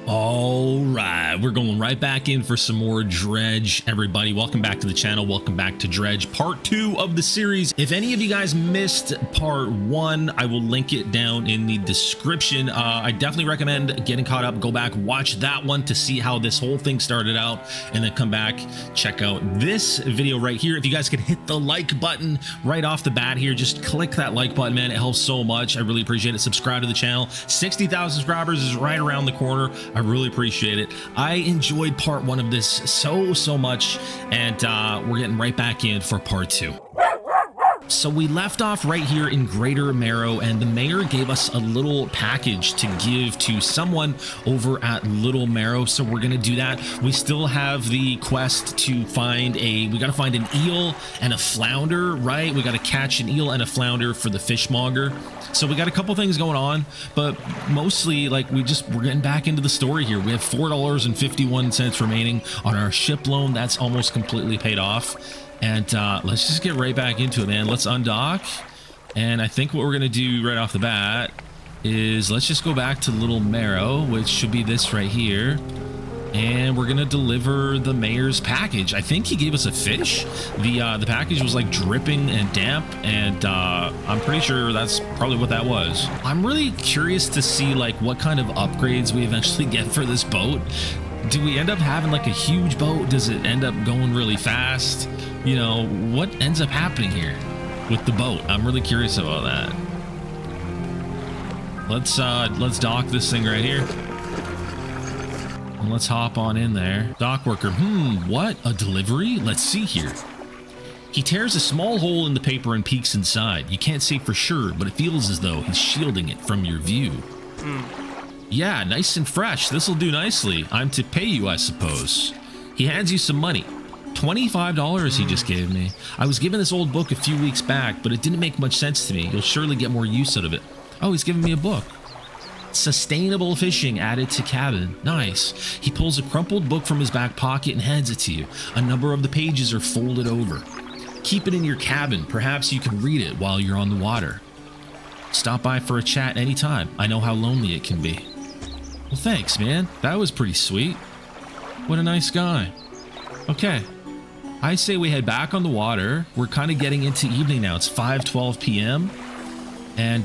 All right, we're going right back in for some more Dredge. Everybody, welcome back to the channel. Welcome back to Dredge, part 2 of the series. If any of you guys missed part 1, I will link it down in the description. I definitely recommend getting caught up. Go back, watch that one to see how this whole thing started out, and then come back, check out this video right here. If you guys could hit the like button right off the bat here, just click that like button, man. It helps so much. I really appreciate it. Subscribe to the channel. 60,000 subscribers is right around the corner. I really appreciate it. I enjoyed part 1 of this so much, and we're getting right back in for part 2. So we left off right here in Greater Marrow, and the mayor gave us a little package to give to someone over at Little Marrow. So we're gonna do that. We still have the quest to find we gotta find an eel and a flounder, right? We gotta catch an eel and a flounder for the fishmonger. So we got a couple things going on, but mostly like we're getting back into the story here. We have $4.51 remaining on our ship loan. That's almost completely paid off. And let's just get right back into it, man. Let's undock. And I think what we're gonna do right off the bat is let's just go back to Little Marrow, which should be this right here. And we're gonna deliver the mayor's package. I think he gave us a fish. The package was like dripping and damp, and I'm pretty sure that's probably what that was. I'm really curious to see like what kind of upgrades we eventually get for this boat. Do we end up having like a huge boat? Does it end up going really fast? You know, what ends up happening here with the boat? I'm really curious about that. Let's dock this thing right here. And let's hop on in there. Dock worker, what? A delivery? Let's see here. He tears a small hole in the paper and peeks inside. You can't say for sure, but it feels as though he's shielding it from your view. Yeah, nice and fresh. This'll do nicely. I'm to pay you, I suppose. He hands you some money. $25 he just gave me. I was given this old book a few weeks back, but it didn't make much sense to me. You'll surely get more use out of it. Oh, he's giving me a book. Sustainable fishing added to cabin. Nice. He pulls a crumpled book from his back pocket and hands it to you. A number of the pages are folded over. Keep it in your cabin. Perhaps you can read it while you're on the water. Stop by for a chat anytime. I know how lonely it can be. Well, thanks, man. That was pretty sweet. What a nice guy. Okay. I say we head back on the water. We're kind of getting into evening now. It's 5:12 p.m. And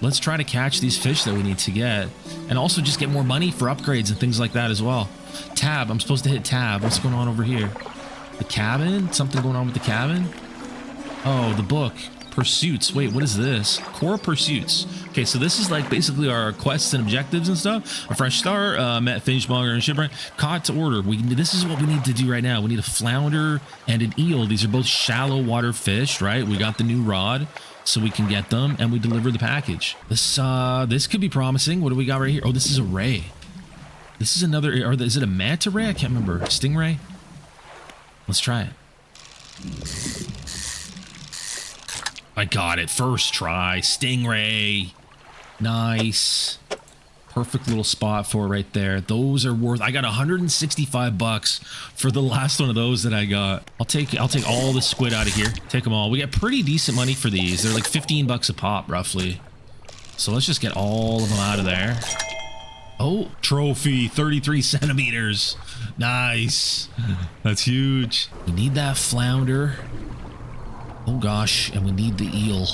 let's try to catch these fish that we need to get. And also just get more money for upgrades and things like that as well. Tab. I'm supposed to hit tab. What's going on over here? The cabin? Something going on with the cabin? Oh, the book. Pursuits. Wait, what is this? Core pursuits. Okay, so this is like basically our quests and objectives and stuff. A fresh start, met fishmonger and shipwreck. Caught to order. This is what we need to do right now. We need a flounder and an eel. These are both shallow water fish, right? We got the new rod, so we can get them, and we deliver the package. This could be promising. What do we got right here? Oh, this is a ray. This is another, or is it a manta ray? I can't remember. Stingray? Let's try it. I got it. First try. Stingray. Nice. Perfect little spot for it right there. Those are worth... I got 165 bucks for the last one of those that I got. I'll take all the squid out of here. Take them all. We get pretty decent money for these. They're like 15 bucks a pop, roughly. So let's just get all of them out of there. Oh, trophy. 33 centimeters. Nice. That's huge. We need that flounder. Oh gosh, and we need the eel.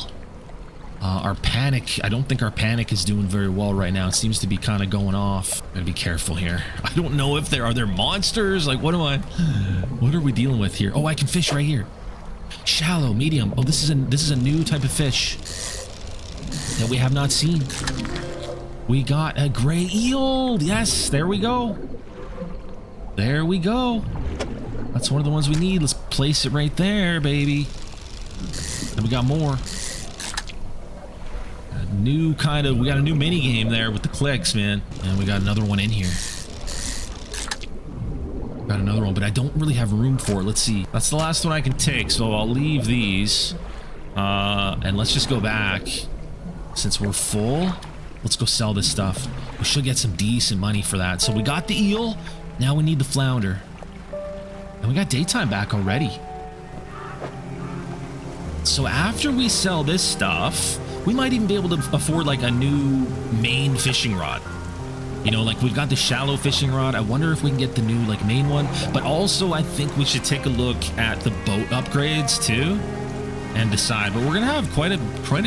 Our panic, I don't think our panic is doing very well right now. It seems to be kind of going off. Gotta be careful here. I don't know if are there monsters? Like, what are we dealing with here? Oh, I can fish right here. Shallow, medium. Oh, this is a new type of fish that we have not seen. We got a gray eel. Yes, there we go. There we go. That's one of the ones we need. Let's place it right there, baby. And we got more. We got a new mini game there with the clicks, man. And we got another one in here. Got another one, but I don't really have room for it. Let's see. That's the last one I can take, so I'll leave these. And let's just go back. Since we're full, let's go sell this stuff. We should get some decent money for that. So we got the eel. Now we need the flounder. And we got daytime back already. So after we sell this stuff, we might even be able to afford like a new main fishing rod. You know, like we've got the shallow fishing rod. I wonder if we can get the new like main one, but also I think we should take a look at the boat upgrades too and decide. But we're gonna have quite a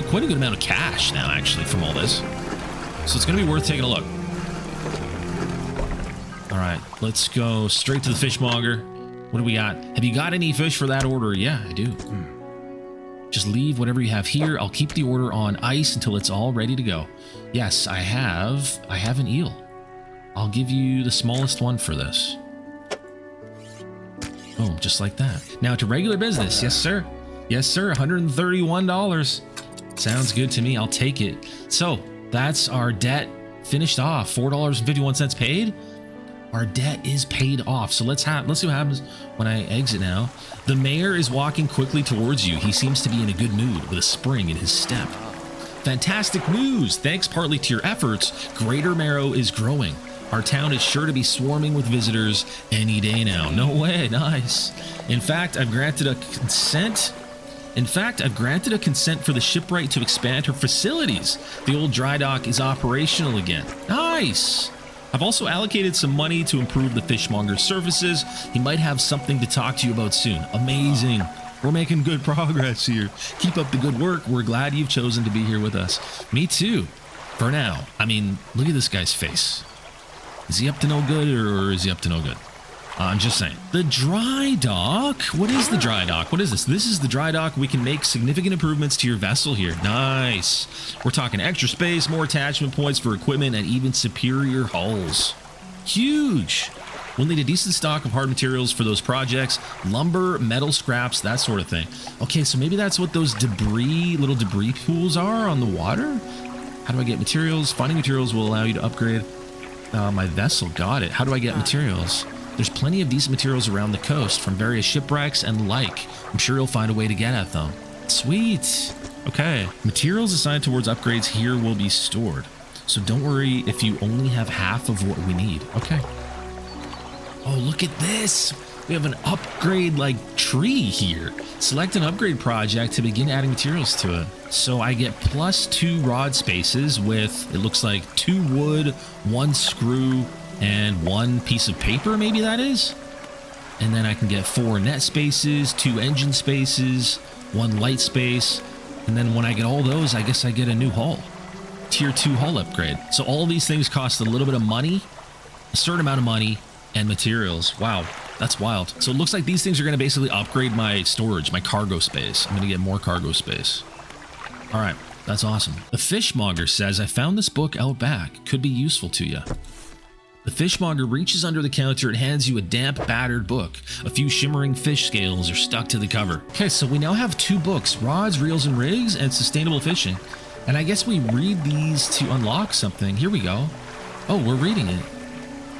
good amount of cash now actually from all this, so it's gonna be worth taking a look. All right, let's go straight to the fishmonger. What do we got? Have you got any fish for that order? Yeah, I do. Just leave whatever you have here. I'll keep the order on ice until it's all ready to go. Yes, I have an eel. I'll give you the smallest one for this. Boom, just like that. Now to regular business. Yes, sir. Yes, sir. $131. Sounds good to me. I'll take it. So that's our debt finished off. $4.51 paid. Our debt is paid off. So let's see what happens when I exit now. The mayor is walking quickly towards you. He seems to be in a good mood with a spring in his step. Fantastic news. Thanks partly to your efforts, Greater Marrow is growing. Our town is sure to be swarming with visitors any day now. No way. Nice. In fact, I've granted a consent for the shipwright to expand her facilities. The old dry dock is operational again. Nice. I've also allocated some money to improve the fishmonger's services. He might have something to talk to you about soon. Amazing. We're making good progress here. Keep up the good work. We're glad you've chosen to be here with us. Me too. For now. I mean, look at this guy's face. Is he up to no good or is he up to no good? I'm just saying. The dry dock? What is the dry dock? What is this? This is the dry dock. We can make significant improvements to your vessel here. Nice. We're talking extra space, more attachment points for equipment, and even superior hulls. Huge. We'll need a decent stock of hard materials for those projects. Lumber, metal scraps, that sort of thing. Okay, so maybe that's what those little debris pools are on the water? How do I get materials? Finding materials will allow you to upgrade my vessel. Got it. How do I get materials? There's plenty of decent materials around the coast from various shipwrecks and like. I'm sure you'll find a way to get at them. Sweet. Okay. Materials assigned towards upgrades here will be stored. So don't worry if you only have half of what we need. Okay. Oh, look at this. We have an upgrade like tree here. Select an upgrade project to begin adding materials to it. So I get +2 rod spaces with, it looks like 2 wood, 1 screw, and 1 piece of paper, maybe that is. And then I can get 4 net spaces, 2 engine spaces, 1 light space. And then when I get all those, I guess I get a new hull. Tier 2 hull upgrade. So all these things cost a little bit of money, a certain amount of money, and materials. Wow, that's wild. So it looks like these things are going to basically upgrade my storage, my cargo space. I'm going to get more cargo space. All right, that's awesome. The fishmonger says, I found this book out back. Could be useful to you. The fishmonger reaches under the counter and hands you a damp, battered book. A few shimmering fish scales are stuck to the cover. Okay, so we now have 2 books, Rods, Reels, and Rigs, and Sustainable Fishing. And I guess we read these to unlock something. Here we go. Oh, we're reading it.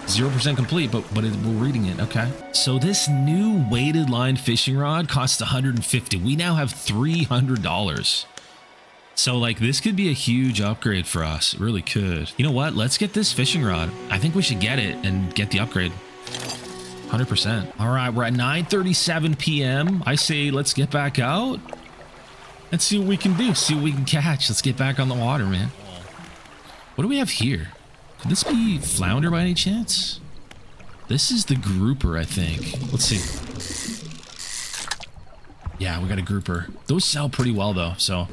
0% complete, but we're reading it. Okay. So this new weighted line fishing rod costs $150. We now have $300. So like this could be a huge upgrade for us. It really could. You know what? Let's get this fishing rod. I think we should get it and get the upgrade. 100%. All right, we're at 9:37 p.m. I say let's get back out. Let's see what we can do. See what we can catch. Let's get back on the water, man. What do we have here? Could this be flounder by any chance? This is the grouper, I think. Let's see. Yeah, we got a grouper. Those sell pretty well though, so.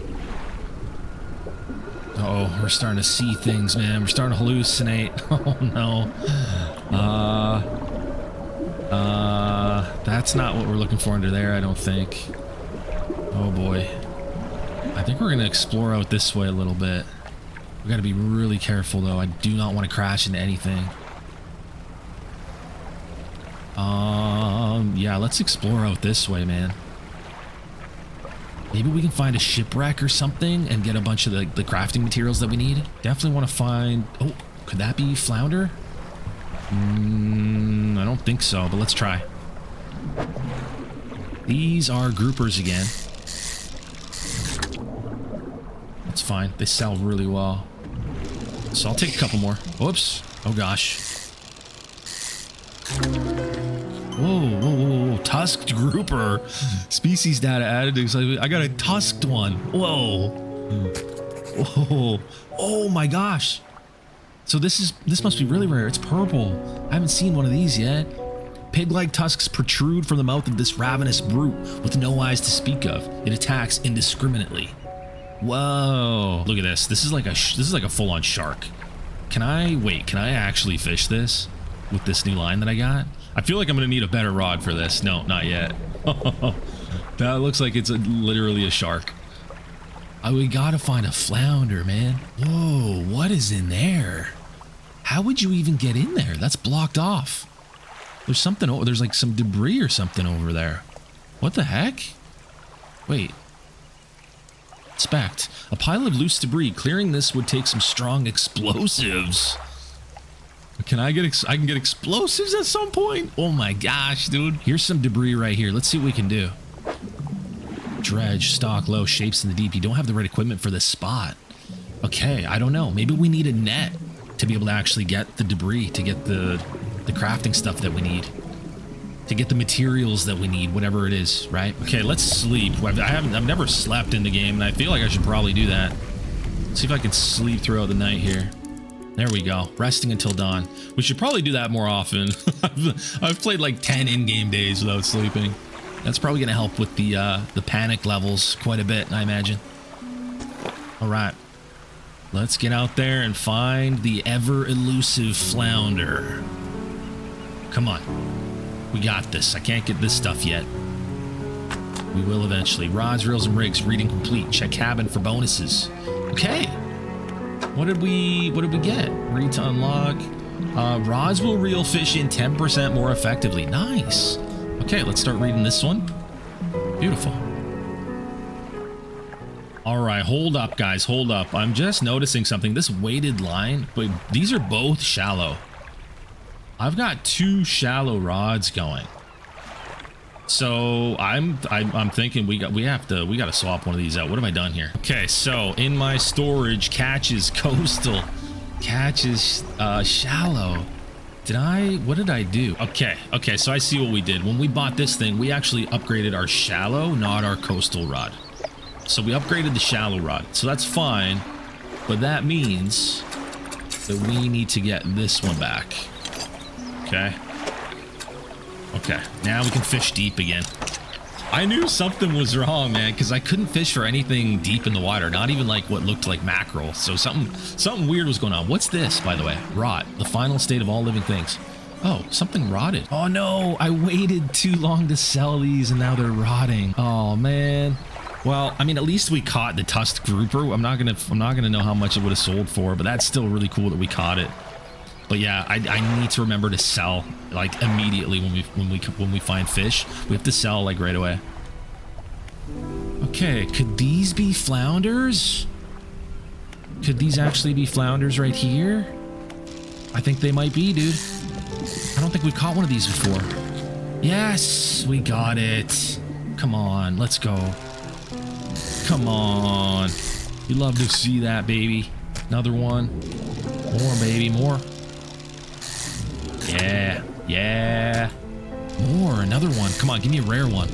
Uh-oh, we're starting to see things, man. We're starting to hallucinate. Oh no. That's not what we're looking for under there, I don't think. Oh boy. I think we're gonna explore out this way a little bit. We gotta be really careful though. I do not want to crash into anything. Yeah, let's explore out this way, man. Maybe we can find a shipwreck or something and get a bunch of the crafting materials that we need. Definitely want to find... Oh, could that be flounder? I don't think so, but let's try. These are groupers again. That's fine. They sell really well. So I'll take a couple more. Whoops. Oh, gosh. Whoa, whoa, whoa, whoa. Tusked grouper. Species data added. I got a tusked one. Whoa. Whoa. Oh my gosh. So this must be really rare. It's purple. I haven't seen one of these yet. Pig-like tusks protrude from the mouth of this ravenous brute with no eyes to speak of. It attacks indiscriminately. Whoa! Look at this. This is like a full-on shark. Can I actually fish this with this new line that I got? I feel like I'm gonna need a better rod for this. No, not yet. That looks like it's literally a shark. Oh, we gotta find a flounder, man. Whoa, what is in there? How would you even get in there? That's blocked off. There's something, there's like some debris or something over there. What the heck? Wait. Inspect. A pile of loose debris. Clearing this would take some strong explosives. I can get explosives at some point? Oh my gosh, dude. Here's some debris right here. Let's see what we can do. Dredge, stock, low, shapes in the deep. You don't have the right equipment for this spot. Okay, I don't know. Maybe we need a net to be able to actually get the debris, to get the crafting stuff that we need, to get the materials that we need, whatever it is, right? Okay, let's sleep. I've never slept in the game, and I feel like I should probably do that. See if I can sleep throughout the night here. There we go. Resting until dawn. We should probably do that more often. I've played like 10 in-game days without sleeping. That's probably going to help with the panic levels quite a bit, I imagine. All right. Let's get out there and find the ever-elusive flounder. Come on. We got this. I can't get this stuff yet. We will eventually. Rods, reels, and rigs. Reading complete. Check cabin for bonuses. Okay. What did we get? Read to unlock. Rods will reel fish in 10% more effectively. Nice. Okay, let's start reading this one. Beautiful. All right, hold up, guys. Hold up. I'm just noticing something. This weighted line, but these are both shallow. I've got 2 shallow rods going. So I'm thinking we got to swap one of these out. What have I done here? Okay, so in my storage, catches coastal, catches shallow. What did I do? Okay, so I see what we did. When we bought this thing, we actually upgraded our shallow, not our coastal rod. So we upgraded the shallow rod. So that's fine, but that means that we need to get this one back. Okay. Okay, now we can fish deep again. I knew something was wrong, man, because I couldn't fish for anything deep in the water, not even like what looked like mackerel. So something weird was going on. What's this, by the way? Rot, the final state of all living things. Oh, something rotted. Oh no, I waited too long to sell these and now they're rotting. Oh man. Well, I mean, at least we caught the tusked grouper. I'm not gonna know how much it would have sold for, but that's still really cool that we caught it. But yeah, I need to remember to sell like immediately when we find fish. We have to sell like right away. Okay, could these be flounders? Could these actually be flounders right here? I think they might be, dude. I don't think we've caught one of these before. Yes, we got it. Come on, let's go. Come on. You love to see that, baby. Another one. More, baby, more. Yeah. More, another one. Come on, give me a rare one.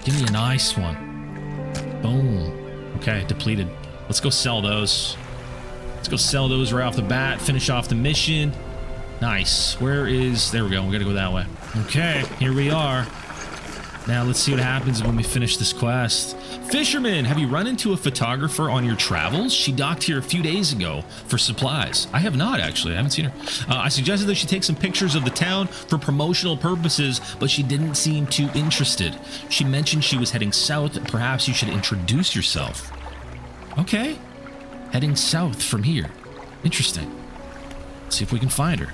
Give me a nice one. Boom. Okay, depleted. Let's go sell those. Let's go sell those right off the bat. Finish off the mission. Nice. There we go. We gotta go that way. Okay, here we are. Now let's see what happens when we finish this quest. Fisherman, have you run into a photographer on your travels? She docked here a few days ago for supplies. I have not, actually. I haven't seen her. I suggested that she take some pictures of the town for promotional purposes, but she didn't seem too interested. She mentioned she was heading south. Perhaps you should introduce yourself. Okay. Heading south from here. Interesting. Let's see if we can find her.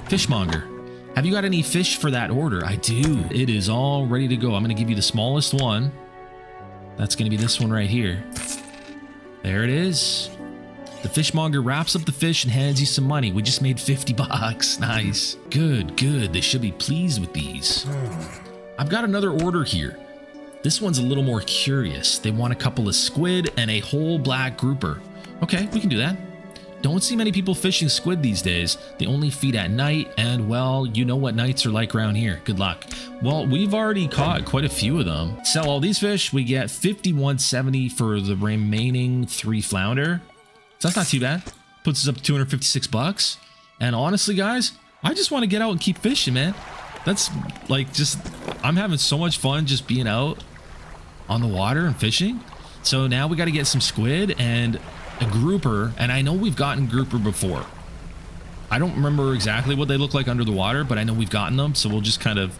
Fishmonger. Have you got any fish for that order? I do. It is all ready to go. I'm going to give you the smallest one. That's going to be this one right here. There it is. The fishmonger wraps up the fish and hands you some money. We just made 50 bucks. Nice. Good. They should be pleased with these. I've got another order here. This one's a little more curious. They want a couple of squid and a whole black grouper. Okay, we can do that. Don't see many people fishing squid these days. They only feed at night, and well, you know what nights are like around here. Good luck. Well, we've already caught quite a few of them. Sell all these fish, we get $51.70 for the remaining 3 flounder. So that's not too bad. Puts us up to 256 bucks. And honestly, guys, I just want to get out and keep fishing, man. That's like just, I'm having so much fun just being out on the water and fishing. So now we got to get some squid and a grouper. And I know we've gotten grouper before. I don't remember exactly what they look like under the water, but I know we've gotten them. So we'll just kind of,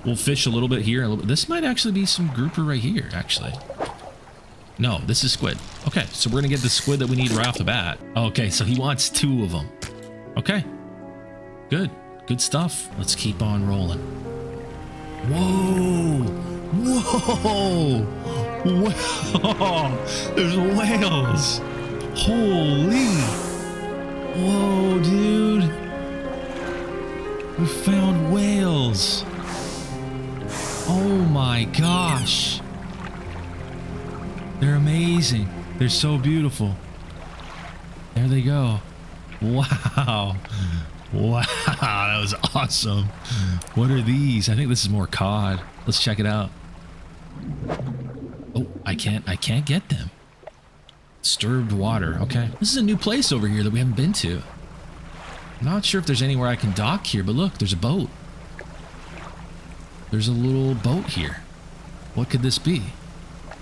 we'll fish a little bit here. This might actually be some grouper right here, actually. No, this is squid. Okay, so we're going to get the squid that we need right off the bat. Okay, so he wants 2 of them. Okay, good. Good stuff. Let's keep on rolling. Whoa! Whoa! Whoa! There's whales! Holy! Whoa, dude! We found whales! Oh my gosh! They're amazing. They're so beautiful. There they go. Wow. Wow, that was awesome. What are these? I think this is more cod. Let's check it out. Oh, I can't get them. Disturbed water. Okay. This is a new place over here that we haven't been to. I'm not sure if there's anywhere I can dock here, but look, there's a boat. There's a little boat here. What could this be?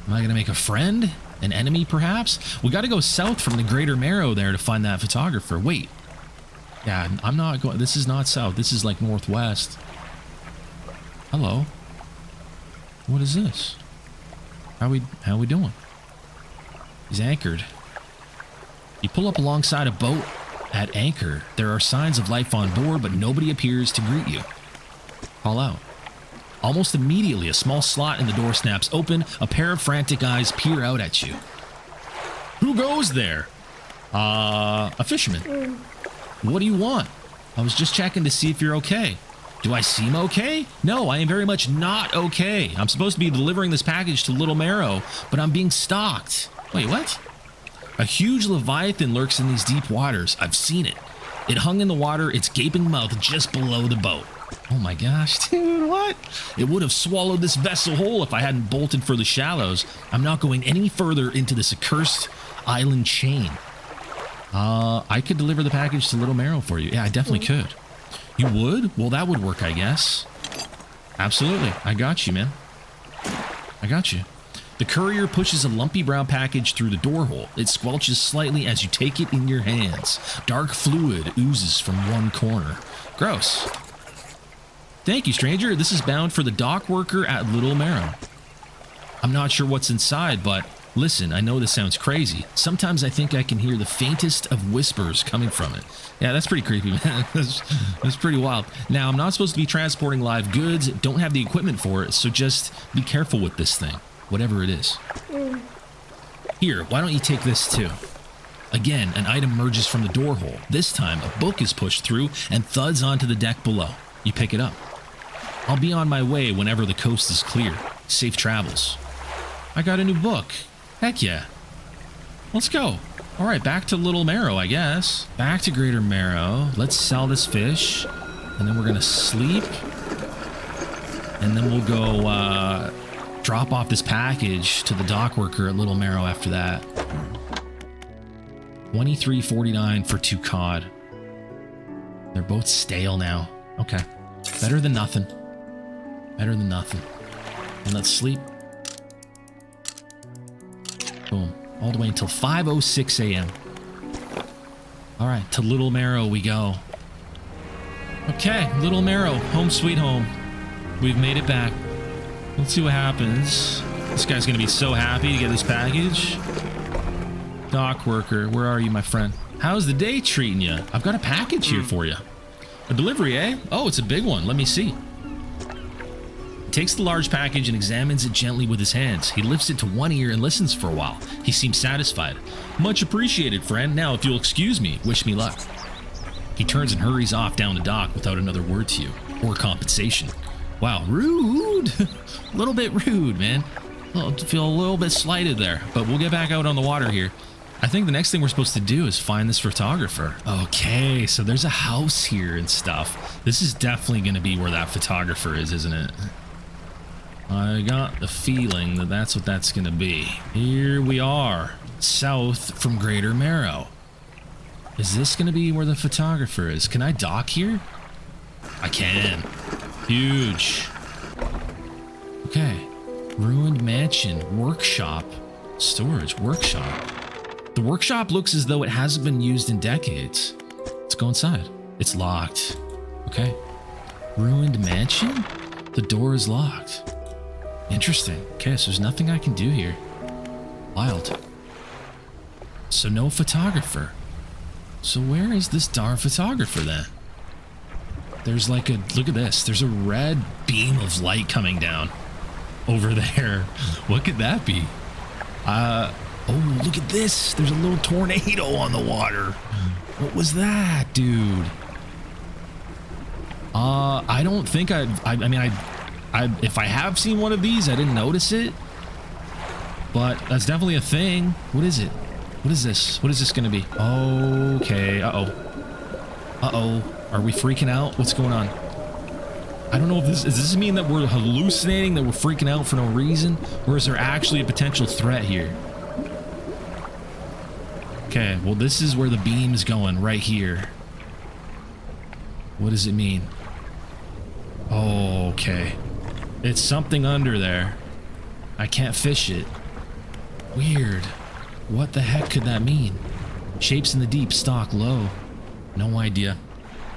Am I going to make a friend? An enemy, perhaps? We got to go south from the Greater Marrow there to find that photographer. Wait. Yeah, I'm not going... This is not south. This is like northwest. Hello. What is this? How we doing? He's anchored. You pull up alongside a boat at anchor. There are signs of life on board, but nobody appears to greet you. Call out. Almost immediately, a small slot in the door snaps open. A pair of frantic eyes peer out at you. Who goes there? A fisherman. What do you want? I was just checking to see if you're okay. Do I seem okay? No, I am very much not okay. I'm supposed to be delivering this package to Little Marrow, but I'm being stalked. Wait, what? A huge leviathan lurks in these deep waters. I've seen it. It hung in the water, its gaping mouth just below the boat. Oh my gosh, dude, what? It would have swallowed this vessel whole if I hadn't bolted for the shallows. I'm not going any further into this accursed island chain. I could deliver the package to Little Marrow for you. Yeah, I definitely could. You would? Well, that would work, I guess. Absolutely. I got you, man. I got you. The courier pushes a lumpy brown package through the door hole. It squelches slightly as you take it in your hands. Dark fluid oozes from one corner. Gross. Thank you, stranger. This is bound for the dock worker at Little Marrow. I'm not sure what's inside, but listen, I know this sounds crazy. Sometimes I think I can hear the faintest of whispers coming from it. Yeah, that's pretty creepy, man. That's pretty wild. Now, I'm not supposed to be transporting live goods. Don't have the equipment for it, so just be careful with this thing, whatever it is. Here, why don't you take this too? Again, an item emerges from the door hole. This time, a book is pushed through and thuds onto the deck below. You pick it up. I'll be on my way whenever the coast is clear. Safe travels. I got a new book. Heck yeah. Let's go. All right, back to Little Marrow, I guess. Back to Greater Marrow. Let's sell this fish. And then we're going to sleep. And then we'll go drop off this package to the dock worker at Little Marrow after that. $23.49 for 2 cod. They're both stale now. Okay. Better than nothing. Better than nothing. And let's sleep. Boom. All the way until 5:06 a.m. All right, to Little Marrow we go. Okay, Little Marrow, home sweet home. We've made it back. Let's see what happens. This guy's gonna be so happy to get this package. Dock worker, where are you, my friend? How's the day treating you? I've got a package here for you. A delivery, eh? Oh, it's a big one. Let me see. He takes the large package and examines it gently with his hands. He lifts it to one ear and listens for a while. He seems satisfied. Much appreciated, friend. Now, if you'll excuse me, wish me luck. He turns and hurries off down the dock without another word to you, or compensation. Wow, rude. A little bit rude, man. I feel a little bit slighted there, but we'll get back out on the water here. I think the next thing we're supposed to do is find this photographer. Okay, so there's a house here and stuff. This is definitely going to be where that photographer is, isn't it? I got the feeling that that's what that's going to be. Here we are, south from Greater Marrow. Is this going to be where the photographer is? Can I dock here? I can. Huge. Okay. Ruined mansion. Workshop. Storage. Workshop. The workshop looks as though it hasn't been used in decades. Let's go inside. It's locked. Okay. Ruined mansion? The door is locked. Interesting. Okay, so there's nothing I can do here. Wild. So no photographer. So where is this darn photographer then? There's like a, look at this. There's a red beam of light coming down over there. What could that be? Oh, look at this. There's a little tornado on the water. What was that, dude? I don't think I mean, if I have seen one of these, I didn't notice it. But that's definitely a thing. What is it? What is this? What is this going to be? Okay. Uh-oh. Uh-oh. Are we freaking out? What's going on? I don't know if does this mean that we're hallucinating, that we're freaking out for no reason? Or is there actually a potential threat here? Okay, well, this is where the beam's going, right here. What does it mean? Oh, okay. It's something under there. I can't fish it. Weird. What the heck could that mean? Shapes in the deep, stock low. No idea.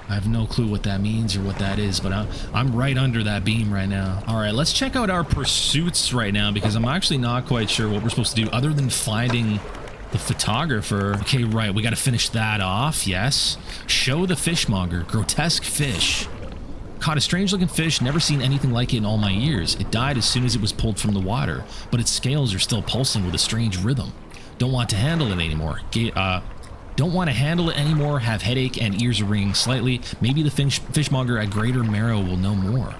I have no clue what that means or what that is, but I'm right under that beam right now. All right, let's check out our pursuits right now because I'm actually not quite sure what we're supposed to do other than finding the photographer. Okay, right, we got to finish that off. Yes. Show the fishmonger. Grotesque fish. Caught a strange looking fish, never seen anything like it in all my years. It died as soon as it was pulled from the water, but its scales are still pulsing with a strange rhythm. Don't want to handle it anymore. Don't want to handle it anymore. Have headache and ears are ringing slightly. Maybe the fishmonger at Greater Marrow will know more.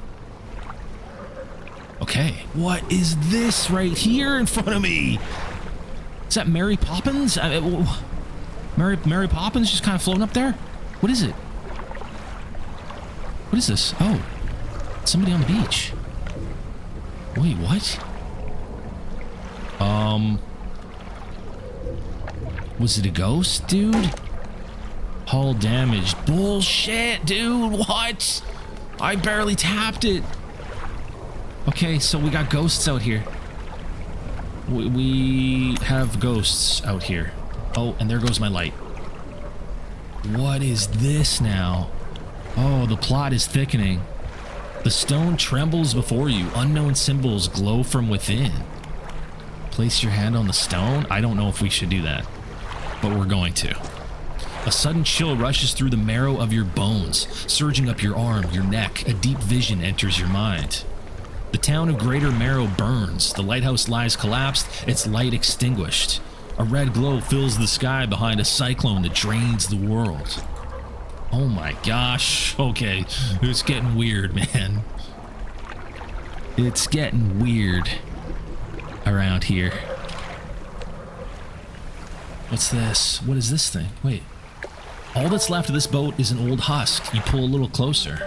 Okay, what is this right here in front of me? Is that Mary Poppins? Mary Poppins just kind of floating up there? What is it? What is this? Oh, somebody on the beach. Wait, what? Was it a ghost, dude? Hull damaged. Bullshit, dude. What? I barely tapped it. Okay, so we got ghosts out here. We have ghosts out here. Oh, and there goes my light. What is this now? Oh, the plot is thickening. The stone trembles before you. Unknown symbols glow from within. Place your hand on the stone? I don't know if we should do that, but we're going to. A sudden chill rushes through the marrow of your bones, surging up your arm, your neck. A deep vision enters your mind. The town of Greater Marrow burns. The lighthouse lies collapsed, its light extinguished. A red glow fills the sky behind a cyclone that drains the world. Oh my gosh. Okay, it's getting weird, man. It's getting weird around here. What's this? What is this thing? Wait. All that's left of this boat is an old husk. You pull a little closer.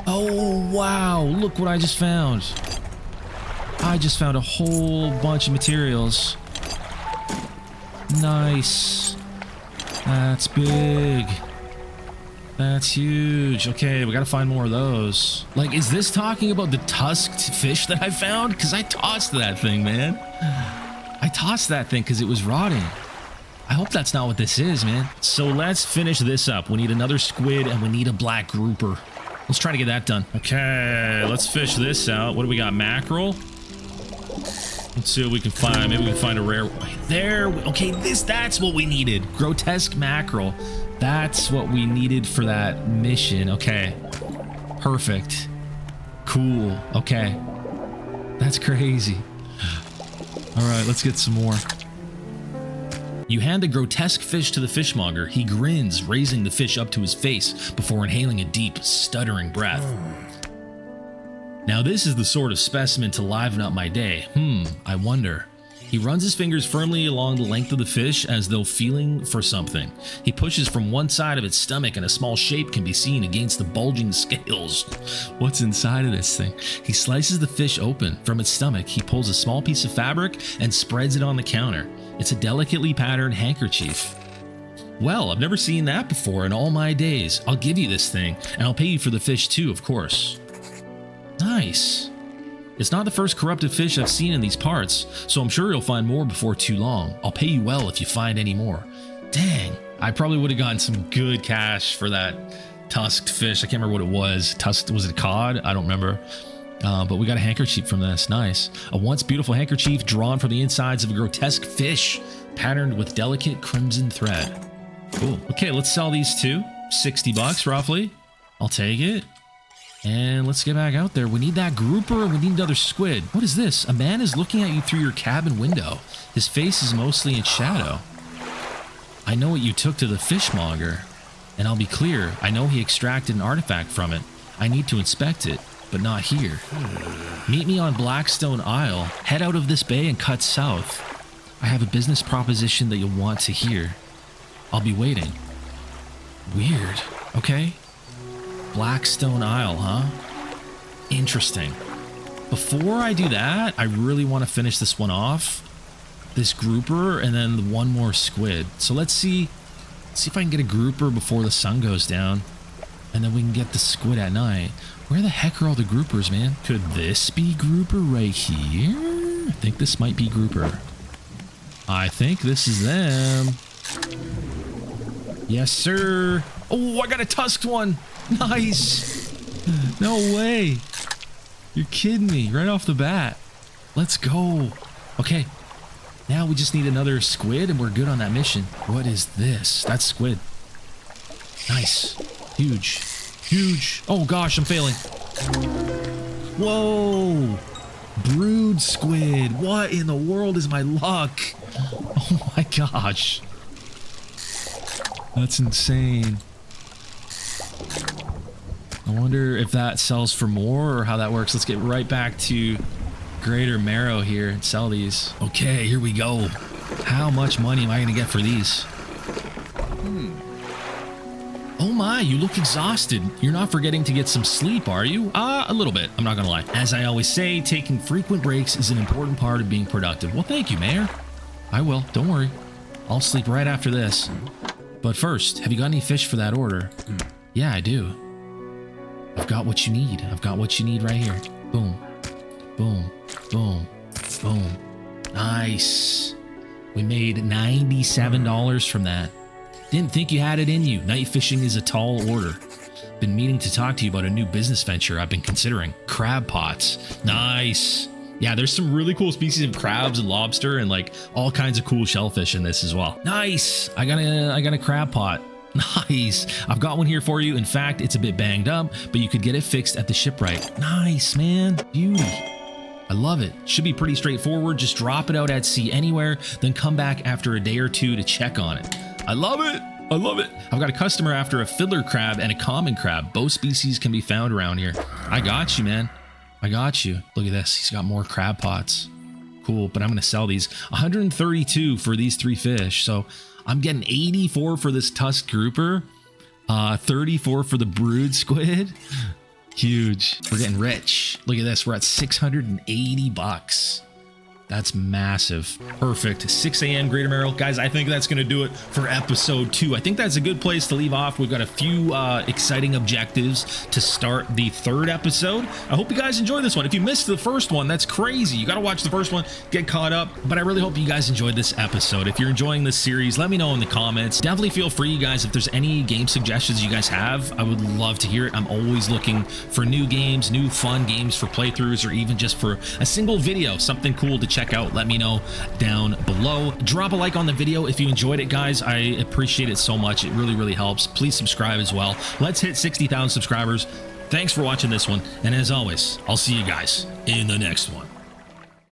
Oh, wow. Look what I just found. I just found a whole bunch of materials. Nice. That's big. That's huge. Okay, we gotta find more of those. Like, is this talking about the tusked fish that I found? Because I tossed that thing, man. I tossed that thing because it was rotting. I hope that's not what this is, man. So let's finish this up. We need another squid and we need a black grouper. Let's try to get that done. Okay, let's fish this out. What do we got? Mackerel? Let's see what we can find. Maybe we can find a rare... There. Okay, that's what we needed. Grotesque mackerel. That's what we needed for that mission. Okay. Perfect. Cool. Okay. That's crazy. All right, let's get some more. You hand the grotesque fish to the fishmonger. He grins, raising the fish up to his face before inhaling a deep, stuttering breath. Now this is the sort of specimen to liven up my day. I wonder. He runs his fingers firmly along the length of the fish as though feeling for something. He pushes from one side of its stomach and a small shape can be seen against the bulging scales. What's inside of this thing? He slices the fish open. From its stomach, he pulls a small piece of fabric and spreads it on the counter. It's a delicately patterned handkerchief. Well, I've never seen that before in all my days. I'll give you this thing, and I'll pay you for the fish too, of course. Nice. It's not the first corrupted fish I've seen in these parts, so I'm sure you'll find more before too long. I'll pay you well if you find any more. Dang, I probably would have gotten some good cash for that tusked fish. I can't remember what it was. Tusked, was it cod? I don't remember. But we got a handkerchief from this. Nice. A once beautiful handkerchief drawn from the insides of a grotesque fish, patterned with delicate crimson thread. Cool. Okay, let's sell these two. 60 bucks roughly. I'll take it. And let's get back out there. We need that grouper and we need another squid. What is this? A man is looking at you through your cabin window. His face is mostly in shadow. I know what you took to the fishmonger. And I'll be clear, I know he extracted an artifact from it. I need to inspect it, but not here. Meet me on Blackstone Isle. Head out of this bay and cut south. I have a business proposition that you'll want to hear. I'll be waiting. Weird. Okay. Blackstone Isle, huh? Interesting. Before I do that, I really want to finish this one off. This grouper and then the one more squid. So let's see if I can get a grouper before the sun goes down. And then we can get the squid at night. Where the heck are all the groupers, man? Could this be grouper right here? I think this might be grouper. I think this is them. Yes, sir. Oh, I got a tusked one. Nice. No way. You're kidding me right off the bat. Let's go. Okay. Now we just need another squid and we're good on that mission. What is this? That's squid. Nice. Huge. Huge. Oh gosh, I'm failing. Whoa. Brood squid. What in the world is my luck? Oh my gosh. That's insane. I wonder if that sells for more or how that works. Let's get right back to Greater Marrow here and sell these. Okay, here we go. How much money am I going to get for these? Oh my, you look exhausted. You're not forgetting to get some sleep, are you? A little bit. I'm not going to lie. As I always say, taking frequent breaks is an important part of being productive. Well, thank you, Mayor. I will. Don't worry. I'll sleep right after this. But first, have you got any fish for that order? Yeah, I do. I've got what you need. I've got what you need right here. Boom. Boom. Boom. Boom. Nice. We made $97 from that. Didn't think you had it in you. Night fishing is a tall order. Been meaning to talk to you about a new business venture I've been considering. Crab pots. Nice. Yeah, there's some really cool species of crabs and lobster and like all kinds of cool shellfish in this as well. Nice. I got a crab pot. Nice. I've got one here for you. In fact, it's a bit banged up, but you could get it fixed at the shipwright. Nice, man. Beauty. I love it. Should be pretty straightforward. Just drop it out at sea anywhere, then come back after a day or two to check on it. I love it. I love it. I've got a customer after a fiddler crab and a common crab. Both species can be found around here. I got you, man. I got you. Look at this. He's got more crab pots. Cool, but I'm going to sell these. 132 for these 3 fish. So I'm getting 84 for this tusked grouper. 34 for the brood squid. Huge. We're getting rich. Look at this. We're at 680 bucks. That's massive. Perfect. 6 a.m. Greater Merrill. Guys, I think that's going to do it for episode 2. I think that's a good place to leave off. We've got a few exciting objectives to start the 3rd episode. I hope you guys enjoyed this one. If you missed the first one, that's crazy. You got to watch the first one, get caught up. But I really hope you guys enjoyed this episode. If you're enjoying this series, let me know in the comments. Definitely feel free, you guys, if there's any game suggestions you guys have, I would love to hear it. I'm always looking for new games, new fun games for playthroughs, or even just for a single video, something cool to check out. Let me know down below. Drop a like on the video if you enjoyed it, guys. I appreciate it so much. It really, really helps. Please subscribe as well. Let's hit 60,000 subscribers. Thanks for watching this one. And as always, I'll see you guys in the next one.